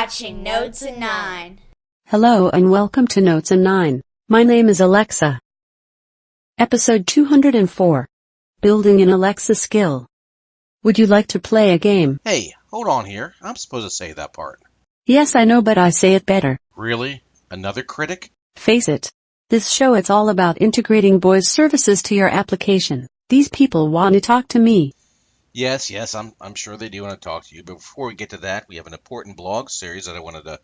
watching NotesIn9. Hello and welcome to NotesIn9. My name is Alexa. Episode 204. Building an Alexa skill. Would you like to play a game? Hey, hold on here. I'm supposed to say that part. Yes, I know, but I say it better. Really? Another critic? Face it. This show it's all about integrating voice services to your application. These people want to talk to me. Yes, I'm sure they do want to talk to you. But before we get to that, we have an important blog series that I wanted to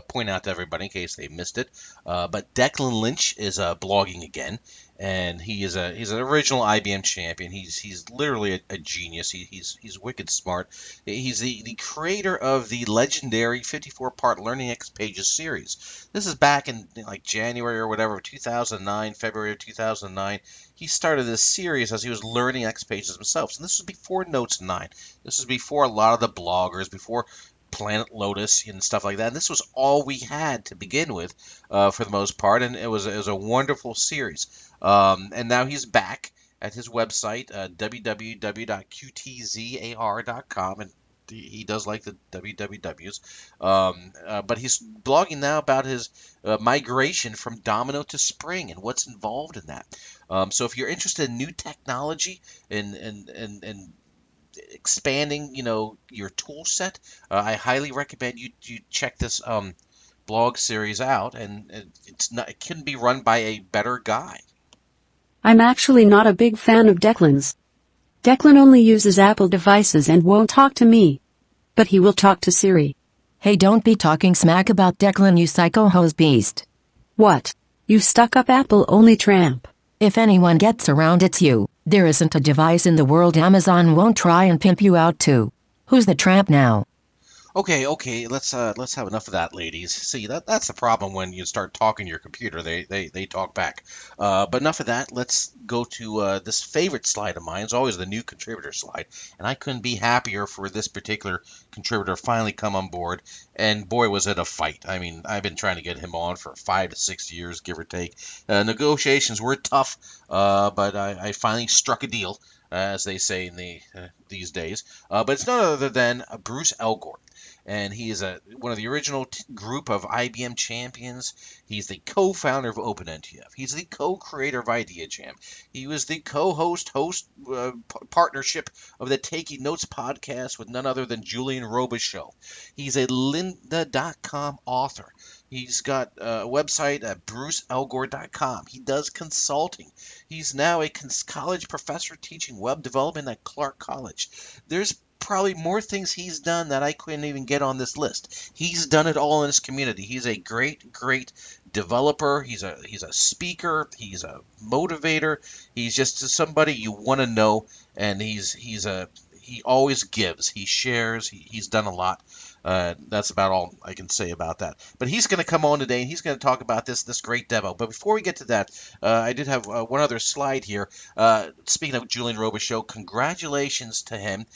point out to everybody in case they missed it. But Declan Lynch is blogging again, and he's an original IBM champion. He's literally a genius. He's wicked smart. He's the creator of the legendary 54-part Learning X Pages series. This is back in like January or whatever of 2009, February of 2009. He started this series as he was learning X Pages himself. So this was before NotesIn9. This was before a lot of the bloggers, before Planet Lotus and stuff like that. And this was all we had to begin with for the most part, and it was a wonderful series. And now he's back at his website, www.qtzar.com, and he does like the wwws. But he's blogging now about his migration from Domino to Spring and what's involved in that. So if you're interested in new technology and expanding, your tool set, I highly recommend you check this blog series out. And it can be run by a better guy. I'm actually not a big fan of Declan's. Declan only uses Apple devices and won't talk to me. But he will talk to Siri. Hey, don't be talking smack about Declan, you psycho-hose beast. What? You stuck-up Apple-only tramp. If anyone gets around, it's you. There isn't a device in the world Amazon won't try and pimp you out to. Who's the tramp now? Okay, let's have enough of that, ladies. See, that's the problem when you start talking to your computer. They talk back. But enough of that. Let's go to this favorite slide of mine. It's always the new contributor slide, and I couldn't be happier for this particular contributor finally come on board. And boy, was it a fight. I mean, I've been trying to get him on for 5 to 6 years, give or take. Negotiations were tough, but I finally struck a deal, as they say in these days. But it's none other than Bruce Elgort. And he is one of the original group of IBM champions. He's the co-founder of OpenNTF. He's the co-creator of IdeaJam. He was the co-host partnership of the Taking Notes podcast with none other than Julian Robichaux. He's a lynda.com author. He's got a website at bruceelgort.com. He does consulting. He's now a college professor teaching web development at Clark College. There's probably more things he's done that I couldn't even get on this list. He's done it all in his community. He's a great developer. He's a speaker. He's a motivator. He's just somebody you want to know, and he always gives. He shares. He's done a lot. That's about all I can say about that. But he's going to come on today, and he's going to talk about this great demo. But before we get to that, I did have one other slide here. Speaking of Julian Robichaux, congratulations to him.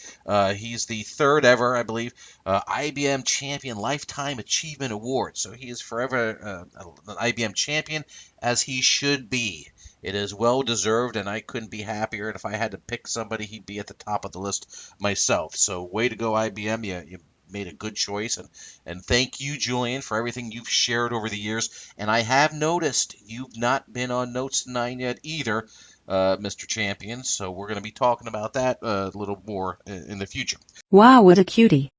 He's the third ever, I believe, IBM Champion Lifetime Achievement Award. So he is forever an IBM Champion, as he should be. It is well deserved, and I couldn't be happier. And if I had to pick somebody, he'd be at the top of the list myself. So way to go, IBM. You made a good choice, and thank you, Julian, for everything you've shared over the years. And I have noticed you've not been on NotesIn9 yet either, Mr. Champion, so we're going to be talking about that a little more in the future. Wow, what a cutie.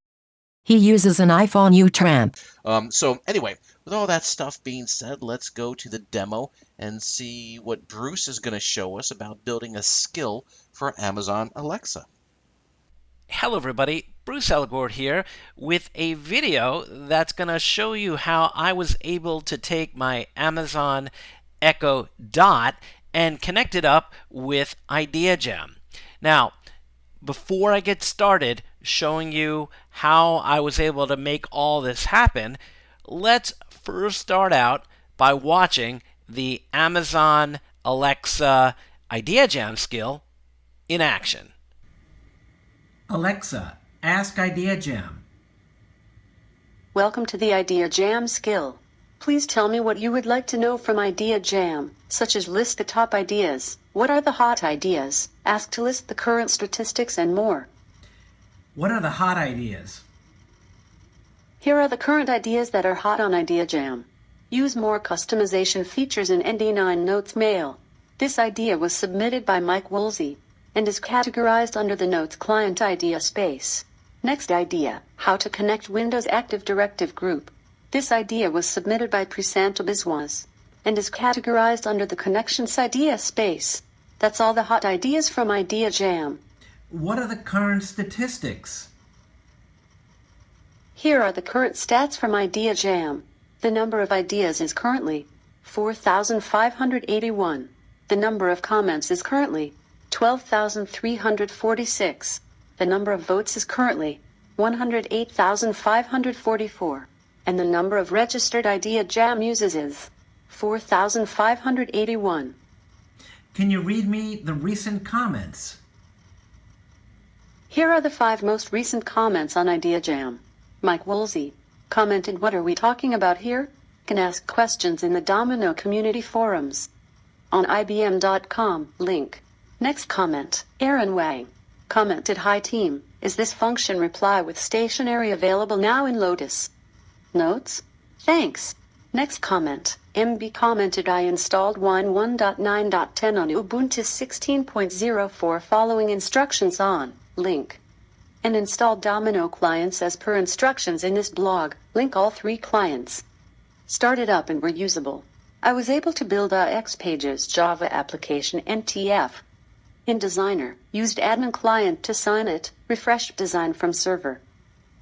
He uses an iPhone, you tramp. So anyway, with all that stuff being said, let's go to the demo and see what Bruce is going to show us about building a skill for Amazon Alexa. Hello everybody, Bruce Elgort here with a video that's going to show you how I was able to take my Amazon Echo Dot and connect it up with IdeaJam. Now, before I get started showing you how I was able to make all this happen, let's first start out by watching the Amazon Alexa IdeaJam skill in action. Alexa, ask IdeaJam. Welcome to the IdeaJam skill. Please tell me what you would like to know from IdeaJam, such as list the top ideas, what are the hot ideas, ask to list the current statistics, and more. What are the hot ideas? Here are the current ideas that are hot on Idea Jam. Use more customization features in ND9 Notes Mail. This idea was submitted by Mike Woolsey and is categorized under the Notes Client Idea space. Next idea, how to connect Windows Active Directive Group. This idea was submitted by Prasanto Biswas and is categorized under the Connections Idea space. That's all the hot ideas from Idea Jam. What are the current statistics? Here are the current stats from Idea Jam. The number of ideas is currently 4,581. The number of comments is currently 12,346. The number of votes is currently 108,544. And the number of registered Idea Jam users is 4,581. Can you read me the recent comments? Here are the 5 most recent comments on Idea Jam. Mike Woolsey commented, "What are we talking about here?" Can ask questions in the Domino community forums on IBM.com link. Next comment, Aaron Wang commented, "Hi team, is this function reply with stationery available now in Lotus Notes? Thanks." Next comment, MB commented, "I installed Wine 1.9.10 on Ubuntu 16.04 following instructions on link and installed Domino clients as per instructions in this blog, link all 3 clients. Started up and were usable. I was able to build a Xpages Java application NTF. In Designer, used admin client to sign it, refreshed design from server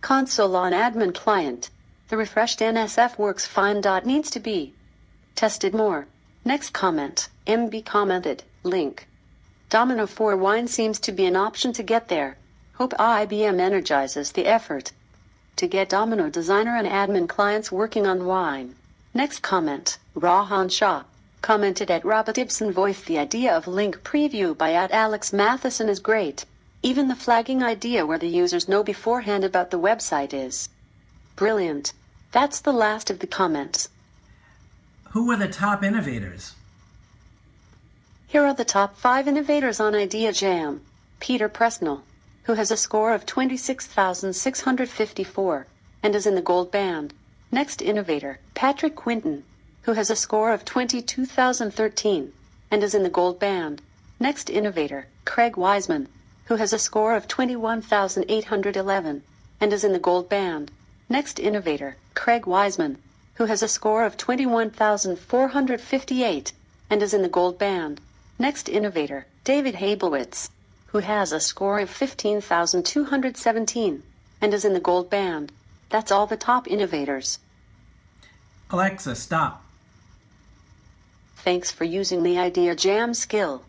console on admin client. The refreshed NSF works fine. Needs to be tested more." Next comment, MB commented, link. Domino for Wine seems to be an option to get there. Hope IBM energizes the effort to get Domino Designer and admin clients working on Wine. Next comment, Rahan Shah commented at Robert Ibsen voiced the idea of link preview by @Alex Matheson is great. Even the flagging idea where the users know beforehand about the website is brilliant. That's the last of the comments. Who are the top innovators? Here are the top 5 innovators on Idea Jam. Peter Presnell, who has a score of 26,654 and is in the gold band. Next innovator, Patrick Quinton, who has a score of 22,013 and is in the gold band. Next innovator, Craig Wiseman, who has a score of 21,811 and is in the gold band. Next innovator, Craig Wiseman, who has a score of 21,458 and is in the gold band. Next innovator, David Hablowitz, who has a score of 15,217 and is in the gold band. That's all the top innovators. Alexa, stop. Thanks for using the Idea Jam skill.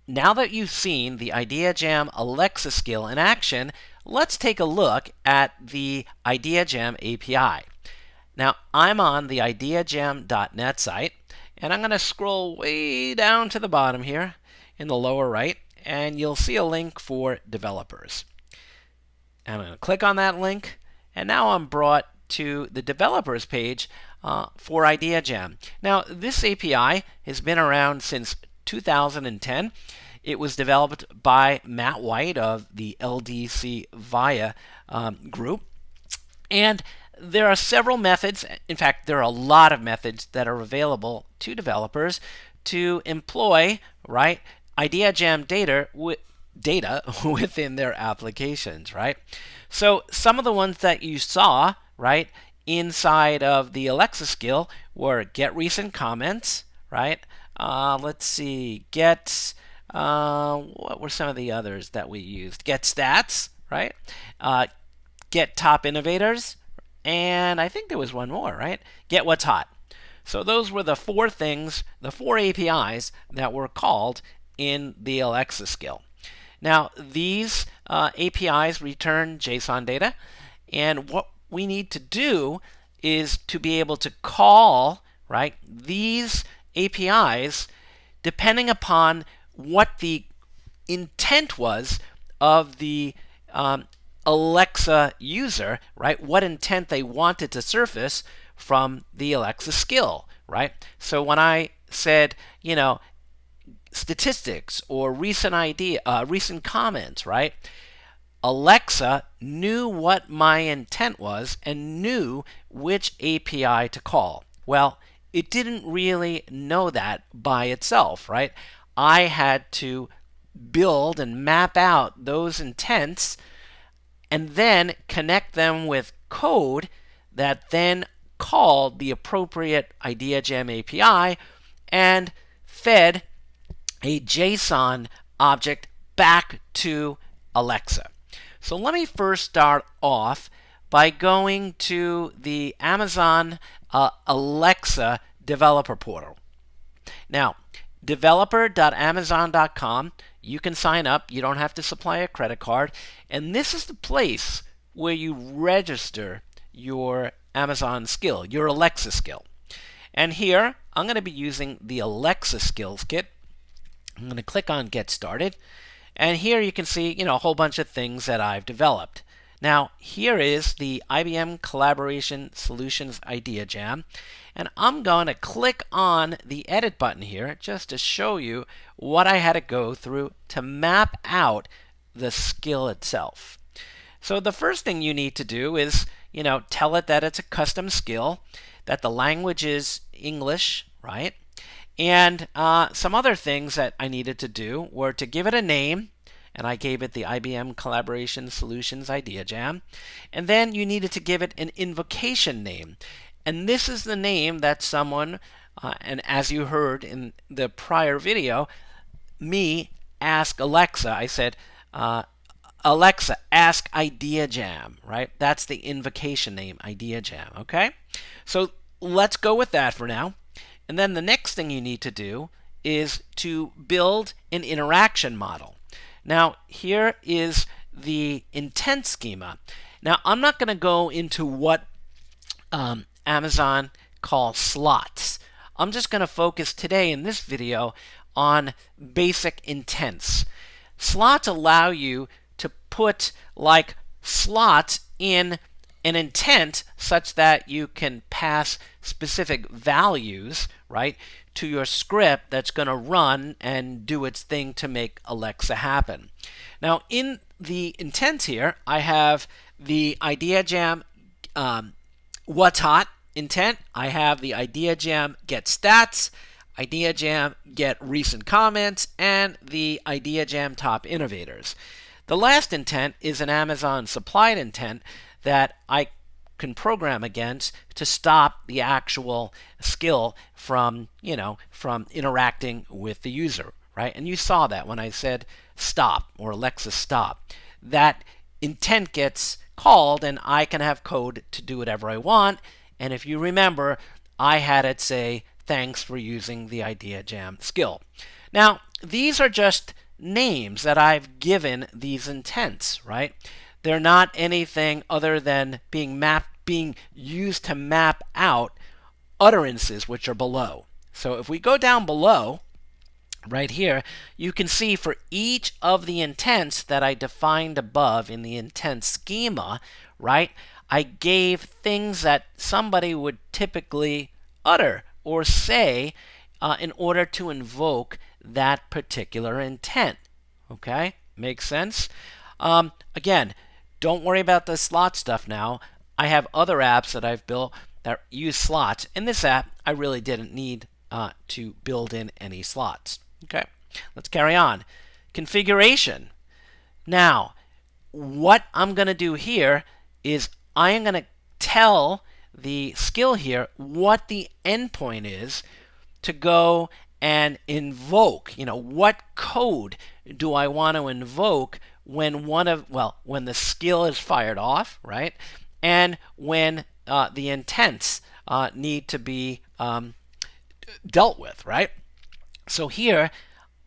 Now that you've seen the Idea Jam Alexa skill in action, let's take a look at the Idea Jam API. Now, I'm on the ideajam.net site, and I'm going to scroll way down to the bottom here in the lower right, and you'll see a link for developers. I'm going to click on that link, and now I'm brought to the developers page for Idea Jam. Now, this API has been around since 2010. It was developed by Matt White of the LDC VIA group. And there are several methods, in fact, there are a lot of methods that are available to developers to employ, right, Idea Jam data within their applications, right? So some of the ones that you saw, right, inside of the Alexa skill were get recent comments, right? Let's see, what were some of the others that we used? Get stats, right? Get top innovators, and I think there was one more, right? Get what's hot. So those were the 4 things, the 4 APIs that were called in the Alexa skill. Now, these APIs return JSON data, and what we need to do is to be able to call, right, these APIs depending upon what the intent was of the Alexa user, right? What intent they wanted to surface from the Alexa skill, right? So when I said, you know, statistics or recent comments, right? Alexa knew what my intent was and knew which API to call. Well, it didn't really know that by itself, right? I had to build and map out those intents and then connect them with code that then called the appropriate IdeaJam API and fed a JSON object back to Alexa. So let me first start off by going to the Amazon Alexa developer portal. Now, developer.amazon.com, you can sign up. You don't have to supply a credit card. And this is the place where you register your Amazon skill, your Alexa skill. And here, I'm going to be using the Alexa Skills Kit. I'm going to click on Get Started. And here you can see, a whole bunch of things that I've developed. Now, here is the IBM Collaboration Solutions IdeaJam. And I'm going to click on the Edit button here just to show you what I had to go through to map out the skill itself. So the first thing you need to do is, tell it that it's a custom skill, that the language is English, right? And some other things that I needed to do were to give it a name, and I gave it the IBM Collaboration Solutions IdeaJam. And then you needed to give it an invocation name. And this is the name that someone, and as you heard in the prior video, me ask Alexa, I said, Alexa, ask IdeaJam, right? That's the invocation name, IdeaJam, okay? So let's go with that for now. And then the next thing you need to do is to build an interaction model. Now, here is the intent schema. Now, I'm not going to go into what Amazon calls slots. I'm just going to focus today in this video on basic intents. Slots allow you to put like slots in an intent such that you can pass specific values, right, to your script that's going to run and do its thing to make Alexa happen. Now, in the intent here, I have the IdeaJam what's hot intent. I have the IdeaJam get stats, IdeaJam get recent comments, and the IdeaJam top innovators. The last intent is an Amazon supplied intent that I can program against to stop the actual skill from, from interacting with the user, right? And you saw that when I said stop or Alexa stop. That intent gets called and I can have code to do whatever I want. And if you remember, I had it say, thanks for using the IdeaJam skill. Now, these are just names that I've given these intents, right? They're not anything other than being used to map out utterances which are below. So if we go down below, right here, you can see for each of the intents that I defined above in the intent schema, right, I gave things that somebody would typically utter or say in order to invoke that particular intent. Okay? Makes sense? Again, don't worry about the slot stuff now. I have other apps that I've built that use slots. In this app, I really didn't need to build in any slots. Okay, let's carry on. Configuration. Now, what I'm going to do here is I am going to tell the skill here what the endpoint is to go and invoke. What code do I want to invoke when when the skill is fired off, right? And when the intents need to be dealt with, right? So here,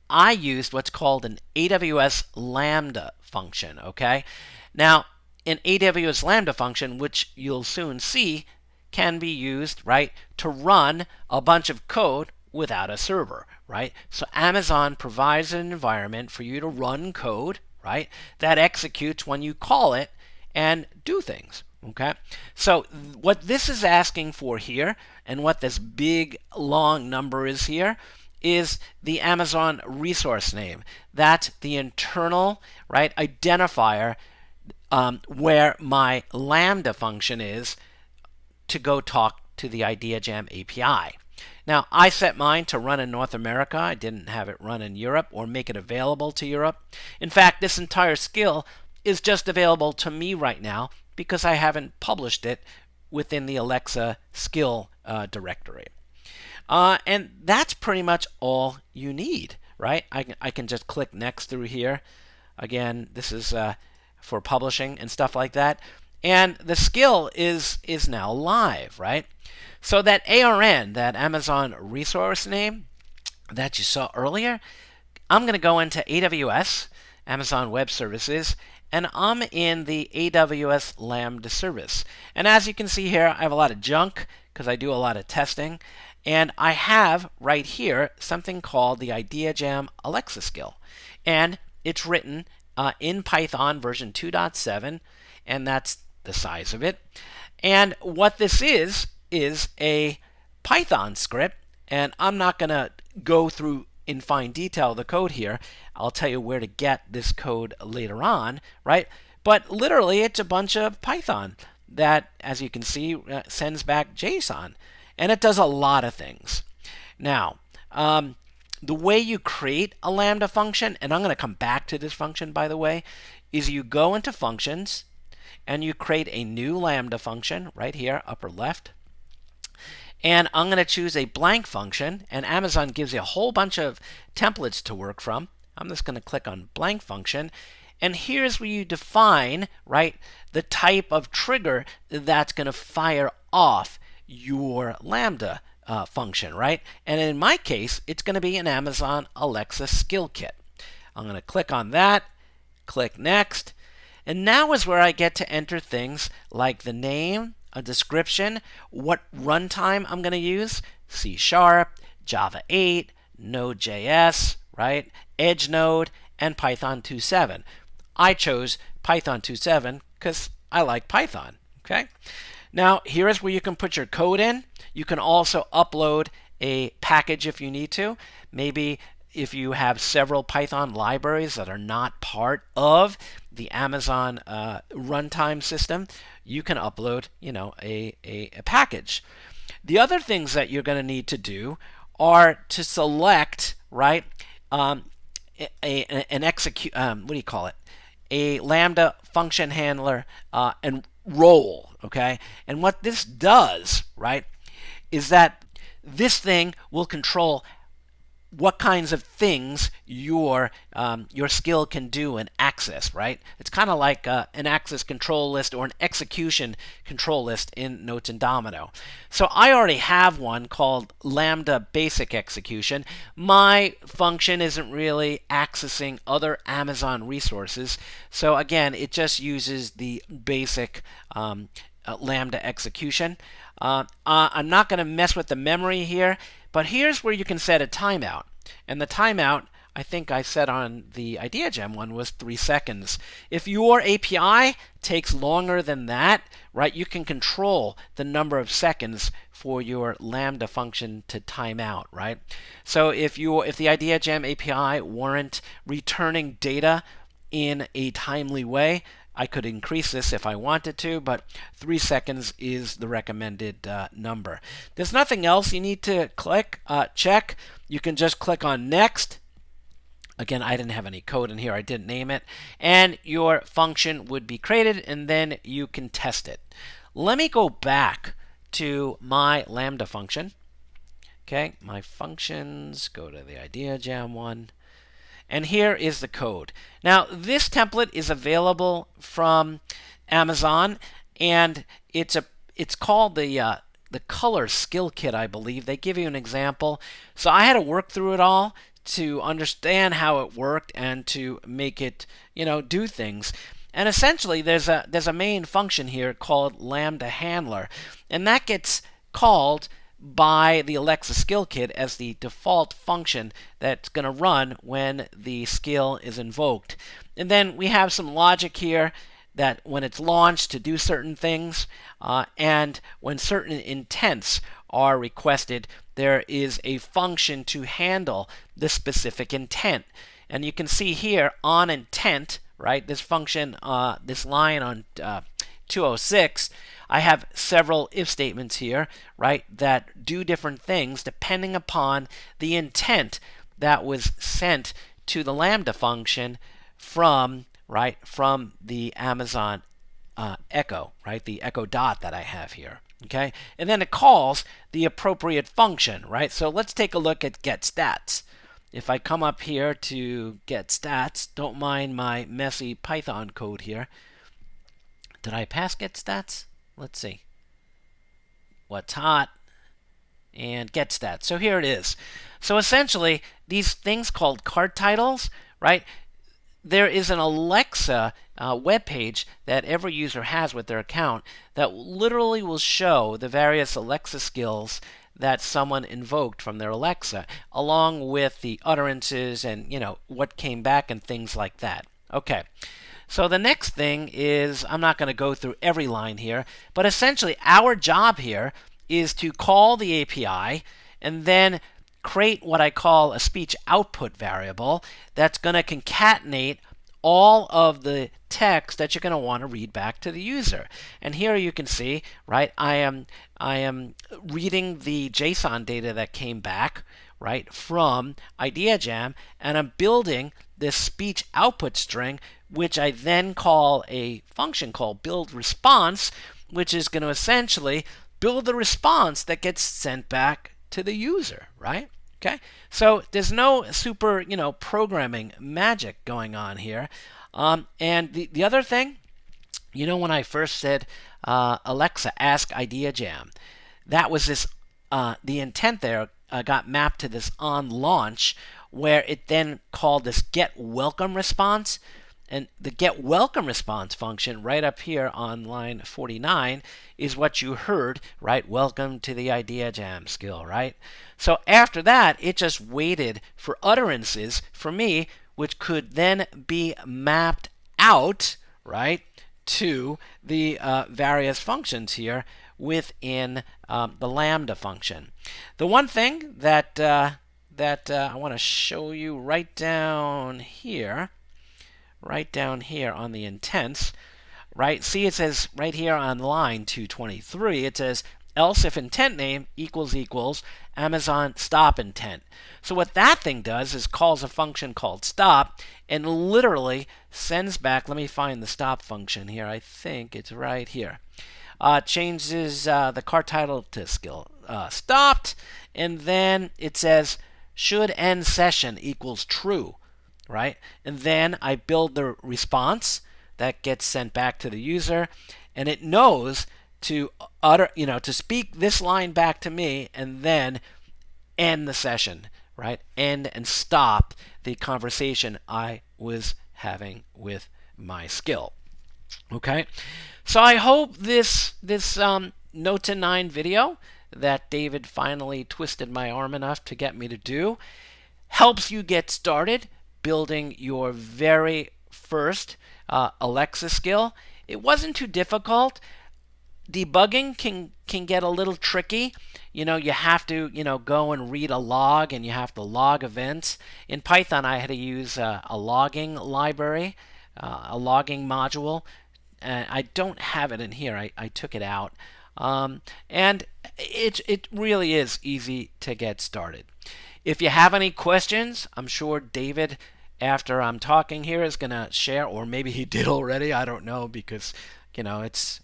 I used what's called an AWS Lambda function, okay? Now, an AWS Lambda function, which you'll soon see, can be used, right, to run a bunch of code without a server, right? So Amazon provides an environment for you to run code, right, that executes when you call it and do things, okay? So what this is asking for here, and what this big long number is here, is the Amazon resource name. That's the internal, right, identifier where my Lambda function is to go talk to the IdeaJam API. Now, I set mine to run in North America. I didn't have it run in Europe or make it available to Europe. In fact, this entire skill is just available to me right now because I haven't published it within the Alexa skill directory. And that's pretty much all you need, right? I can just click next through here. Again, this is for publishing and stuff like that. And the skill is now live, right? So that ARN, that Amazon resource name that you saw earlier, I'm going to go into AWS, Amazon Web Services, and I'm in the AWS Lambda service. And as you can see here, I have a lot of junk because I do a lot of testing. And I have right here something called the IdeaJam Alexa skill. And it's written in Python version 2.7, and that's the size of it. And what this is a Python script, and I'm not going to go through in fine detail the code here. I'll tell you where to get this code later on, right? But literally, it's a bunch of Python that, as you can see, sends back JSON, and it does a lot of things. Now, the way you create a Lambda function, and I'm going to come back to this function, by the way, is you go into Functions, and you create a new Lambda function right here, upper left. And I'm going to choose a blank function, and Amazon gives you a whole bunch of templates to work from. I'm just going to click on blank function, and here's where you define, right, the type of trigger that's going to fire off your Lambda function, right? And in my case, it's going to be an Amazon Alexa skill kit. I'm going to click on that, click next, and now is where I get to enter things like the name, a description, what runtime I'm going to use, C#, Java 8, Node.js, right, Edge Node, and Python 2.7. I chose Python 2.7 because I like Python, okay? Now, here is where you can put your code in. You can also upload a package if you need to. Maybe if you have several Python libraries that are not part of the Amazon runtime system, you can upload, a package. The other things that you're going to need to do are to select, right, an execute, what do you call it? A Lambda function handler and role, okay? And what this does, right, is that this thing will control what kinds of things your skill can do and access, right? It's kind of like an access control list or an execution control list in Notes in Domino. So I already have one called Lambda Basic Execution. My function isn't really accessing other Amazon resources. So again, it just uses the basic Lambda execution. I'm not going to mess with the memory here, but here's where you can set a timeout. And the timeout, I think I set on the IdeaJam one, was 3 seconds. If your API takes longer than that, right, you can control the number of seconds for your Lambda function to time out, right? So if the IdeaJam API weren't returning data in a timely way, I could increase this if I wanted to, but 3 seconds is the recommended number. There's nothing else you need to check. You can just click on Next. Again, I didn't have any code in here. I didn't name it. And your function would be created, and then you can test it. Let me go back to my Lambda function. Okay, my functions, go to the IdeaJam one. And here is the code. Now, this template is available from Amazon, and it's called the color skill kit, I believe. They give you an example. So I had to work through it all to understand how it worked and to make it, do things. And essentially, there's a main function here called Lambda Handler, and that gets called by the Alexa skill kit as the default function that's going to run when the skill is invoked. And then we have some logic here that when it's launched to do certain things, and when certain intents are requested, there is a function to handle the specific intent. And you can see here on intent, right? This function, this line on 206, I have several if statements here, right, that do different things depending upon the intent that was sent to the Lambda function from, right, from the Amazon echo, right, the echo dot that I have here. Okay, and then it calls the appropriate function, right? So let's take a look at getStats. If I come up here to getStats, don't mind my messy Python code here. Did I pass getStats? Let's see. What's hot? And getStats. So here it is. So essentially, these things called card titles, right? There is an Alexa web page that every user has with their account that literally will show the various Alexa skills that someone invoked from their Alexa, along with the utterances and what came back and things like that. Okay. So the next thing is, I'm not going to go through every line here, but essentially our job here is to call the API and then create what I call a speech output variable that's going to concatenate all of the text that you're going to want to read back to the user. And here you can see, right, I am reading the JSON data that came back, right, from IdeaJam, and I'm building this speech output string, which I then call a function called buildResponse, which is going to essentially build the response that gets sent back to the user, right? Okay, so there's no super, programming magic going on here. And the other thing, when I first said, Alexa, ask IdeaJam, that was this, the intent there got mapped to this on launch, where it then called this get welcome response. And the get welcome response function right up here on line 49 is what you heard, right? Welcome to the IdeaJam skill, right? So after that, it just waited for utterances for me, which could then be mapped out, right, to the various functions here within the Lambda function. The one thing that I want to show you right down here on the intents, right? See, it says right here on line 223, it says else if intent name equals Amazon stop intent. So what that thing does is calls a function called stop and literally sends back, let me find the stop function here, I think it's right here. Changes the card title to skill stopped, and then it says should end session equals true. Right? And then I build the response that gets sent back to the user, and it knows to to speak this line back to me and then end the session, right? End and stop the conversation I was having with my skill. Okay? So I hope this NotesIn9 video that David finally twisted my arm enough to get me to do helps you get started building your very first Alexa skill. It wasn't too difficult. Debugging can get a little tricky. You have to go and read a log, and you have to log events. In Python, I had to use a logging library, a logging module. I don't have it in here. I took it out. And it really is easy to get started. If you have any questions, I'm sure David, after I'm talking here, is going to share, or maybe he did already. I don't know, because this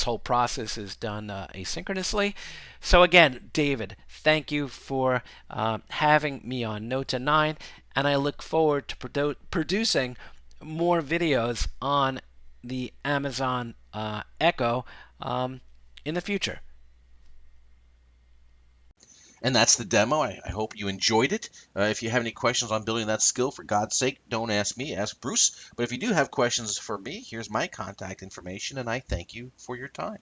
whole process is done asynchronously. So again, David, thank you for having me on NotesIn9, and I look forward to producing more videos on the Amazon Echo in the future. And that's the demo. I hope you enjoyed it. If you have any questions on building that skill, for God's sake, don't ask me, ask Bruce. But if you do have questions for me, here's my contact information, and I thank you for your time.